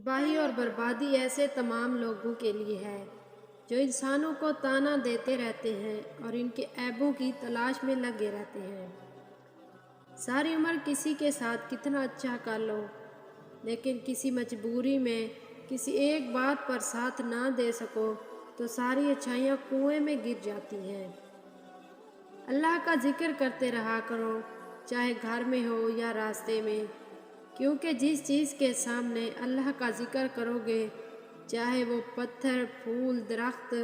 تباہی اور بربادی ایسے تمام لوگوں کے لیے ہے جو انسانوں کو طعنہ دیتے رہتے ہیں اور ان کے عیبوں کی تلاش میں لگے رہتے ہیں۔ ساری عمر کسی کے ساتھ کتنا اچھا کر لو، لیکن کسی مجبوری میں کسی ایک بات پر ساتھ نہ دے سکو تو ساری اچھائیاں کنویں میں گر جاتی ہیں۔ اللہ کا ذکر کرتے رہا کرو، چاہے گھر میں ہو یا راستے میں، کیونکہ جس چیز کے سامنے اللہ کا ذکر کرو گے، چاہے وہ پتھر، پھول، درخت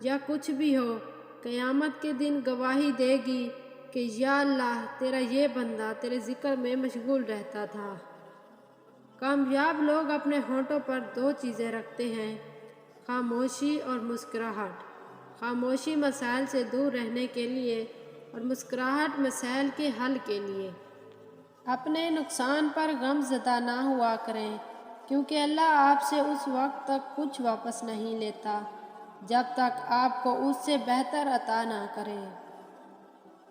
یا کچھ بھی ہو، قیامت کے دن گواہی دے گی کہ یا اللہ، تیرا یہ بندہ تیرے ذکر میں مشغول رہتا تھا۔ کامیاب لوگ اپنے ہونٹوں پر دو چیزیں رکھتے ہیں، خاموشی اور مسکراہٹ۔ خاموشی مسائل سے دور رہنے کے لیے اور مسکراہٹ مسائل کے حل کے لیے۔ اپنے نقصان پر غم زدہ نہ ہوا کریں، کیونکہ اللہ آپ سے اس وقت تک کچھ واپس نہیں لیتا جب تک آپ کو اس سے بہتر عطا نہ کرے۔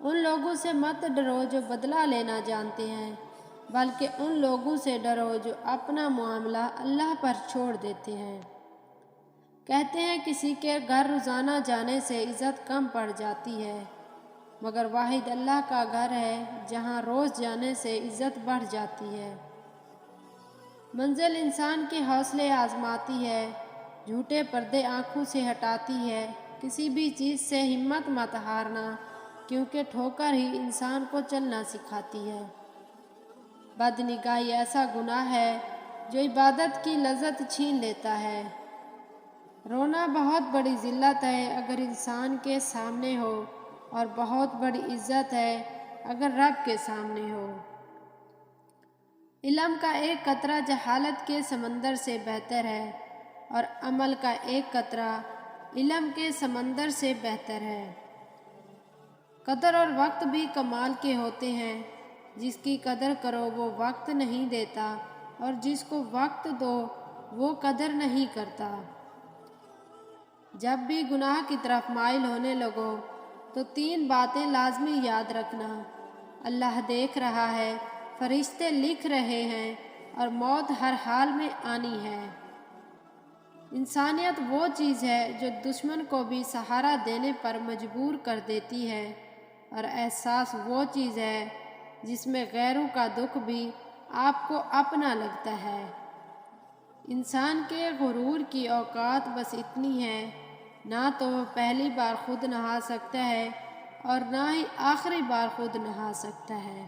ان لوگوں سے مت ڈرو جو بدلہ لینا جانتے ہیں، بلکہ ان لوگوں سے ڈرو جو اپنا معاملہ اللہ پر چھوڑ دیتے ہیں۔ کہتے ہیں کسی کے گھر روزانہ جانے سے عزت کم پڑ جاتی ہے، مگر واحد اللہ کا گھر ہے جہاں روز جانے سے عزت بڑھ جاتی ہے۔ منزل انسان کے حوصلے آزماتی ہے، جھوٹے پردے آنکھوں سے ہٹاتی ہے۔ کسی بھی چیز سے ہمت مت ہارنا، کیونکہ ٹھوکر ہی انسان کو چلنا سکھاتی ہے۔ بدنگاہی ایسا گناہ ہے جو عبادت کی لذت چھین لیتا ہے۔ رونا بہت بڑی ذلت ہے اگر انسان کے سامنے ہو، اور بہت بڑی عزت ہے اگر رب کے سامنے ہو۔ علم کا ایک قطرہ جہالت کے سمندر سے بہتر ہے، اور عمل کا ایک قطرہ علم کے سمندر سے بہتر ہے۔ قدر اور وقت بھی کمال کے ہوتے ہیں۔ جس کی قدر کرو وہ وقت نہیں دیتا، اور جس کو وقت دو وہ قدر نہیں کرتا۔ جب بھی گناہ کی طرف مائل ہونے لگو تو تین باتیں لازمی یاد رکھنا: اللہ دیکھ رہا ہے، فرشتے لکھ رہے ہیں، اور موت ہر حال میں آنی ہے۔ انسانیت وہ چیز ہے جو دشمن کو بھی سہارا دینے پر مجبور کر دیتی ہے، اور احساس وہ چیز ہے جس میں غیروں کا دکھ بھی آپ کو اپنا لگتا ہے۔ انسان کے غرور کی اوقات بس اتنی ہے، نہ تو وہ پہلی بار خود نہا سکتا ہے اور نہ ہی آخری بار خود نہا سکتا ہے۔